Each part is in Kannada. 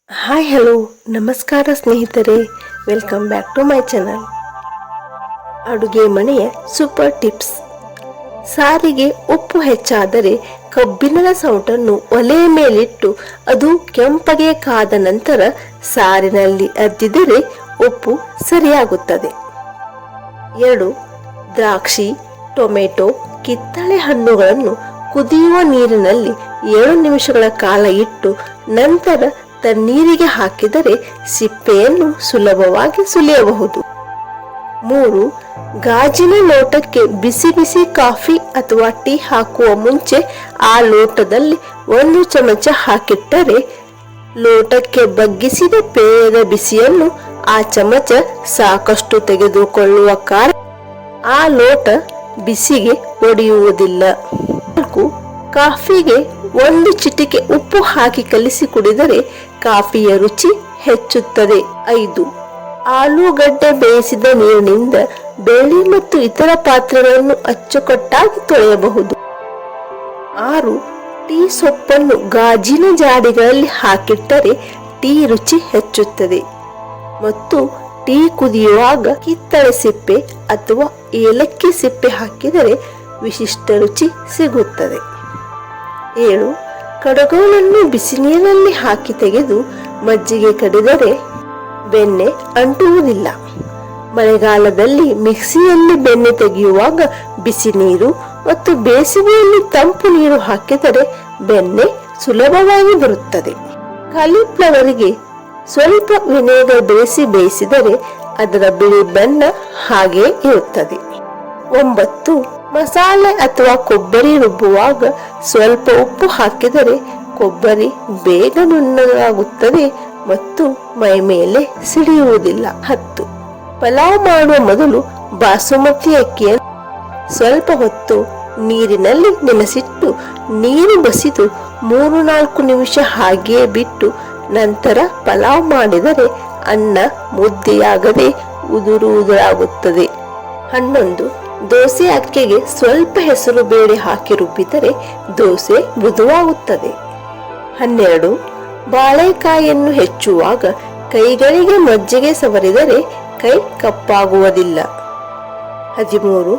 ಹಾಯ್ ಹಲೋ ನಮಸ್ಕಾರ ಸ್ನೇಹಿತರೆ, welcome back to my channel. ಅಡುಗೆ ಮನೆಯ ಸೂಪರ್ ಟಿಪ್ಸ್. ಸಾರಿಗೆ ಉಪ್ಪು ಹೆಚ್ಚಾದರೆ ಕಬ್ಬಿಣದ ಸೌಟನ್ನು ಒಲೆಯ ಮೇಲಿಟ್ಟು ಅದು ಕೆಂಪಗೆ ಕಾದ ನಂತರ ಸಾರಿನಲ್ಲಿ ಅದ್ದಿದರೆ ಉಪ್ಪು ಸರಿಯಾಗುತ್ತದೆ. 2. ದ್ರಾಕ್ಷಿ, ಟೊಮೆಟೊ, ಕಿತ್ತಳೆ ಹಣ್ಣುಗಳನ್ನು ಕುದಿಯುವ ನೀರಿನಲ್ಲಿ 7 ನಿಮಿಷಗಳ ಕಾಲ ಇಟ್ಟು ನಂತರ ತಣ್ಣೀರಿಗೆ ಹಾಕಿದರೆ ಸಿಪ್ಪೆಯನ್ನು ಸುಲಭವಾಗಿ ಸುಲಿಯಬಹುದು. 3. ಗಾಜಿನ ಲೋಟಕ್ಕೆ ಬಿಸಿ ಬಿಸಿ ಕಾಫಿ ಅಥವಾ ಟೀ ಹಾಕುವ ಮುಂಚೆ ಆ ಲೋಟದಲ್ಲಿ 1 ಚಮಚ ಹಾಕಿಟ್ಟರೆ ಲೋಟಕ್ಕೆ ಬಗ್ಗಿಸಿದ ಪೇಯದ ಬಿಸಿಯನ್ನು ಆ ಚಮಚ ಸಾಕಷ್ಟು ತೆಗೆದುಕೊಳ್ಳುವ ಕಾರಣ ಆ ಲೋಟ ಬಿಸಿಗೆ ಒಡೆಯುವುದಿಲ್ಲ. 4. ಕಾಫಿಗೆ 1 ಚಿಟಿಕೆ ಉಪ್ಪು ಹಾಕಿ ಕಲಿಸಿ ಕುಡಿದರೆ ಕಾಫಿಯ ರುಚಿ ಹೆಚ್ಚುತ್ತದೆ. 5. ಆಲೂಗಡ್ಡೆ ಬೇಯಿಸಿದ ನೀರಿನಿಂದ ಬೆಳ್ಳಿ ಮತ್ತು ಇತರ ಪಾತ್ರೆಗಳನ್ನು ಅಚ್ಚುಕಟ್ಟಾಗಿ ತೊಳೆಯಬಹುದು. 6. ಟೀ ಸೊಪ್ಪನ್ನು ಗಾಜಿನ ಜಾಡಿಗಳಲ್ಲಿ ಹಾಕಿಟ್ಟರೆ ಟೀ ರುಚಿ ಹೆಚ್ಚುತ್ತದೆ ಮತ್ತು ಟೀ ಕುದಿಯುವಾಗ ಕಿತ್ತಳೆ ಸಿಪ್ಪೆ ಅಥವಾ ಏಲಕ್ಕಿ ಸಿಪ್ಪೆ ಹಾಕಿದರೆ ವಿಶಿಷ್ಟ ರುಚಿ ಸಿಗುತ್ತದೆ. 7. ಕಡಗೋಲನ್ನು ಬಿಸಿ ನೀರಲ್ಲಿ ಹಾಕಿ ತೆಗೆದು ಮಜ್ಜಿಗೆ ಕಡಿದರೆ ಬೆಣ್ಣೆ ಅಂಟುವುದಿಲ್ಲ. ಮಳೆಗಾಲದಲ್ಲಿ ಮಿಕ್ಸಿಯಲ್ಲಿ ಬೆಣ್ಣೆ ತೆಗೆಯುವಾಗ ಬಿಸಿ ನೀರು ಮತ್ತು ಬೇಸಿಗೆಯಲ್ಲಿ ತಂಪು ನೀರು ಹಾಕಿದರೆ ಬೆಣ್ಣೆ ಸುಲಭವಾಗಿ ಬರುತ್ತದೆ. ಕಾಲಿಫ್ಲವರಿಗೆ ಸ್ವಲ್ಪ ವಿನೆಗರ್ ಬೆರೆಸಿ ಬೇಯಿಸಿದರೆ ಅದರ ಬಿಳಿ ಬಣ್ಣ ಹಾಗೆ ಇರುತ್ತದೆ. 9. ಮಸಾಲೆ ಅಥವಾ ಕೊಬ್ಬರಿ ರುಬ್ಬುವಾಗ ಸ್ವಲ್ಪ ಉಪ್ಪು ಹಾಕಿದರೆ ಕೊಬ್ಬರಿ ಬೇಗ ನುಣ್ಣಗಾಗುತ್ತದೆ ಮತ್ತು ಮೈ ಮೇಲೆ ಸಿಡಿಯುವುದಿಲ್ಲ. 10. ಪಲಾವ್ ಮಾಡುವ ಮೊದಲು ಬಾಸುಮತಿ ಅಕ್ಕಿಯನ್ನು ಸ್ವಲ್ಪ ಹೊತ್ತು ನೀರಿನಲ್ಲಿ ನೆನೆಸಿಟ್ಟು ನೀರು ಬಸಿದು 3-4 ನಿಮಿಷ ಹಾಗೆಯೇ ಬಿಟ್ಟು ನಂತರ ಪಲಾವ್ ಮಾಡಿದರೆ ಅನ್ನ ಮುದ್ದೆಯಾಗದೆ ಉದುರುವುದಾಗುತ್ತದೆ. 11. ದೋಸೆ ಅಕ್ಕಿಗೆ ಸ್ವಲ್ಪ ಹೆಸರು ಬೇಳೆ ಹಾಕಿ ರುಬ್ಬಿದರೆ ದೋಸೆ ಮೃದುವಾಗುತ್ತದೆ. 12. ಬಾಳೆಕಾಯಿಯನ್ನು ಹೆಚ್ಚುವಾಗ ಕೈಗಳಿಗೆ ಮಜ್ಜಿಗೆ ಸವರಿದರೆ ಕೈ ಕಪ್ಪಾಗುವುದಿಲ್ಲ. 13.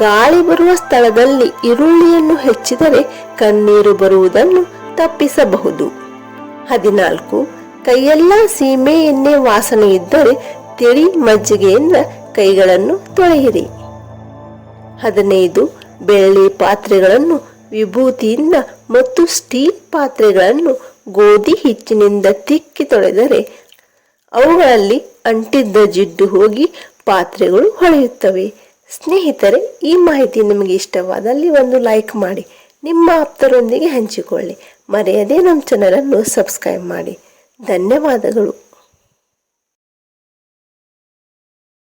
ಗಾಳಿ ಬರುವ ಸ್ಥಳದಲ್ಲಿ ಈರುಳ್ಳಿಯನ್ನು ಹೆಚ್ಚಿದರೆ ಕಣ್ಣೀರು ಬರುವುದನ್ನು ತಪ್ಪಿಸಬಹುದು. 14. ಕೈಯೆಲ್ಲ ಸೀಮೆ ಎಣ್ಣೆ ವಾಸನೆ ಇದ್ದರೆ ತಿಳಿ ಮಜ್ಜಿಗೆಯಿಂದ ಕೈಗಳನ್ನು ತೊಳೆಯಿರಿ. 15. ಬೆಳ್ಳಿ ಪಾತ್ರೆಗಳನ್ನು ವಿಭೂತಿಯಿಂದ ಮತ್ತು ಸ್ಟೀಲ್ ಪಾತ್ರೆಗಳನ್ನು ಗೋಧಿ ಹಿಟ್ಟಿನಿಂದ ತಿಕ್ಕಿ ತೊಳೆದರೆ ಅವುಗಳಲ್ಲಿ ಅಂಟಿದ್ದ ಜಿಡ್ಡು ಹೋಗಿ ಪಾತ್ರೆಗಳು ಹೊಳೆಯುತ್ತವೆ. ಸ್ನೇಹಿತರೆ, ಈ ಮಾಹಿತಿ ನಿಮಗೆ ಇಷ್ಟವಾದಲ್ಲಿ ಒಂದು ಲೈಕ್ ಮಾಡಿ, ನಿಮ್ಮ ಆಪ್ತರೊಂದಿಗೆ ಹಂಚಿಕೊಳ್ಳಿ, ಮರೆಯದೇ ನಮ್ಮ ಚಾನಲನ್ನು ಸಬ್ಸ್ಕ್ರೈಬ್ ಮಾಡಿ. ಧನ್ಯವಾದಗಳು.